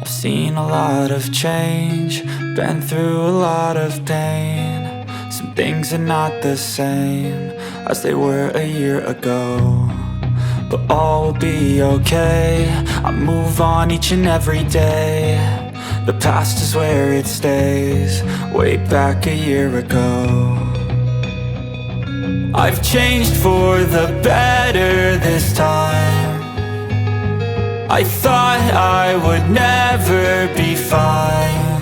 I've seen a lot of change, been through a lot of pain. Some things are not the same as they were a year ago, but all will be okay. I move on each and every day. The past is where it stays, way back a year ago. I've changed for the better this time. I thought I would never be fine.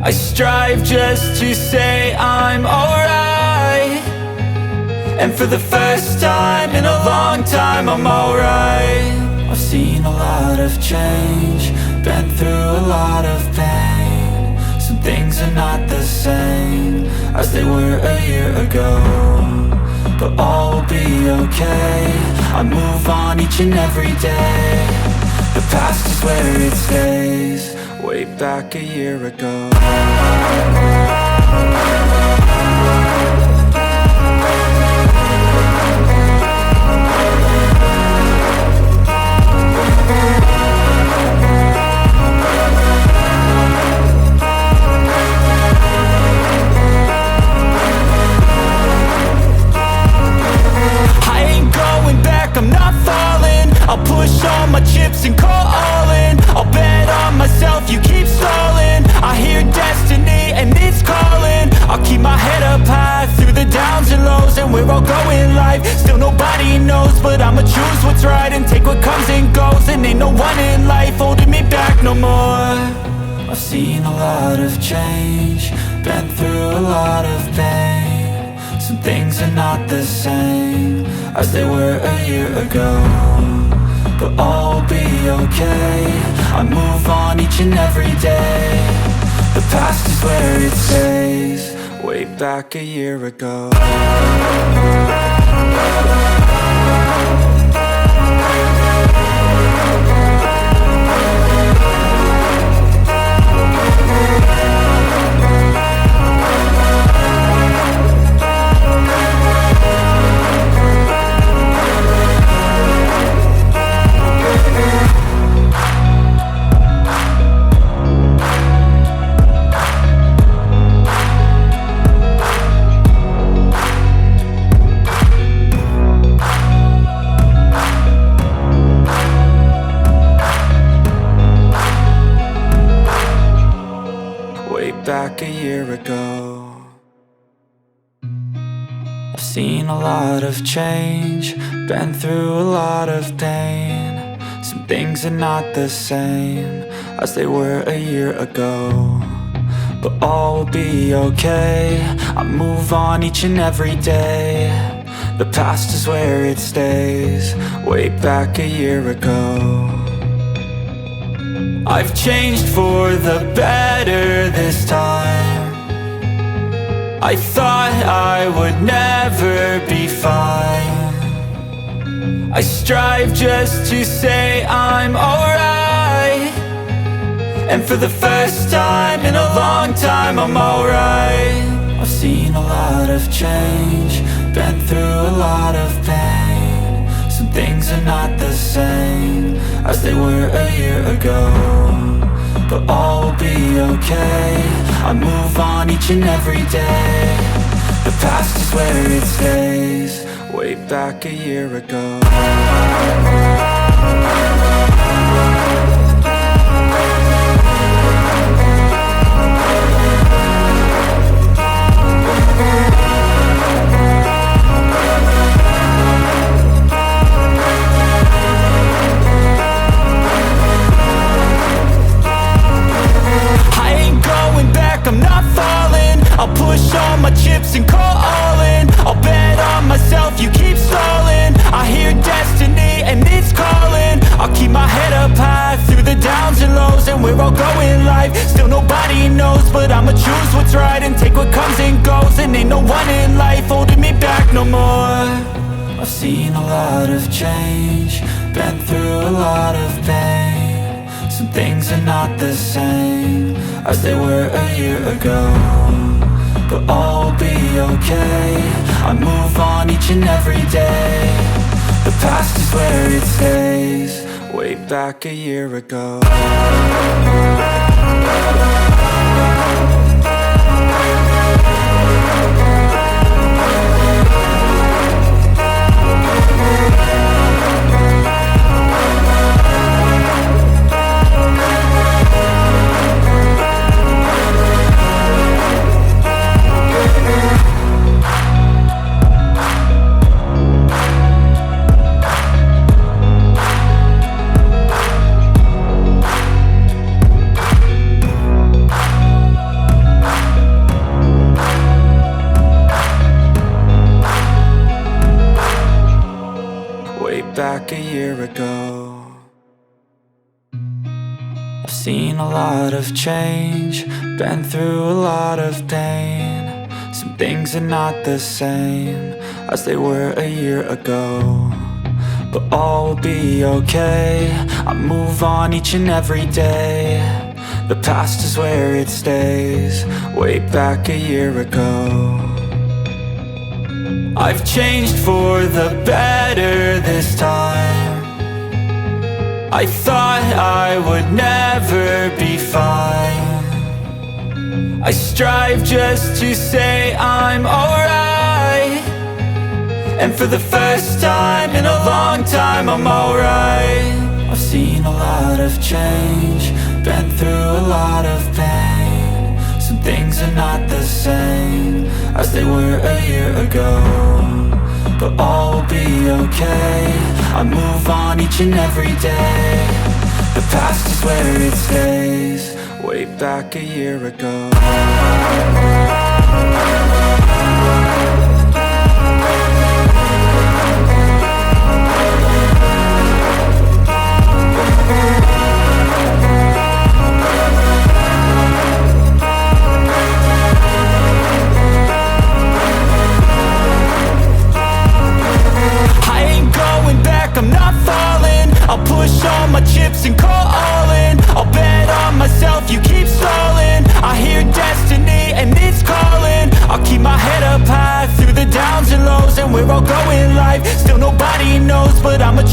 I strive just to say I'm alright, and for the first time in a long time I'm alright. I've seen a lot of change, been through a lot of pain. Some things are not the same as they were a year ago, but all will be okay. I move on each and every day. The past is where it stays, way back a year ago. I'm not falling, I'll push all my chips and call all in. I'll bet on myself, you keep stalling. I hear destiny and it's calling. I'll keep my head up high through the downs and lows, and where I'll go in life, still nobody knows. But I'ma choose what's right and take what comes and goes, and ain't no one in life holding me back no more. I've seen a lot of change, been through a lot of pain. Some things are not the same as they were a year ago, but all will be okay. I move on each and every day. The past is where it stays, way back a year ago. Back a year ago. I've seen a lot of change, been through a lot of pain. Some things are not the same as they were a year ago, but all will be okay. I move on each and every day. The past is where it stays, way back a year ago. I've changed for the better this time. I thought I would never be fine. I strive just to say I'm alright, and for the first time in a long time I'm alright. I've seen a lot of change, been through a lot of pain. Some things are not the same as they were a year ago, but all will be okay. I move on each and every day. The past is where it stays, way back a year ago. I'm not falling, I'll push all my chips and call all in. I'll bet on myself, you keep stalling. I hear destiny and it's calling. I'll keep my head up high through the downs and lows, and where I'll go in life, still nobody knows. But I'ma choose what's right and take what comes and goes, and ain't no one in life holding me back no more. I've seen a lot of change, been through a lot of pain. Some things are not the same as they were a year ago, but all will be okay. I move on each and every day. The past is where it stays, way back a year ago. Back a year ago. I've seen a lot of change, been through a lot of pain. Some things are not the same as they were a year ago, but all will be okay. I move on each and every day. The past is where it stays, way back a year ago. I've changed for the better this time. I thought I would never be fine. I strive just to say I'm alright, and for the first time in a long time I'm alright. I've seen a lot of change, been through a lot of pain. Some things are not the same as they were a year ago, but all will be okay. I move on each and every day. The past is where it stays, way back a year ago. I'm not falling, I'll push all my chips and call all in. I'll bet on myself, you keep stalling. I hear destiny and it's calling. I'll keep my head up high through the downs and lows, and where I'll go in life, still nobody knows, but I'ma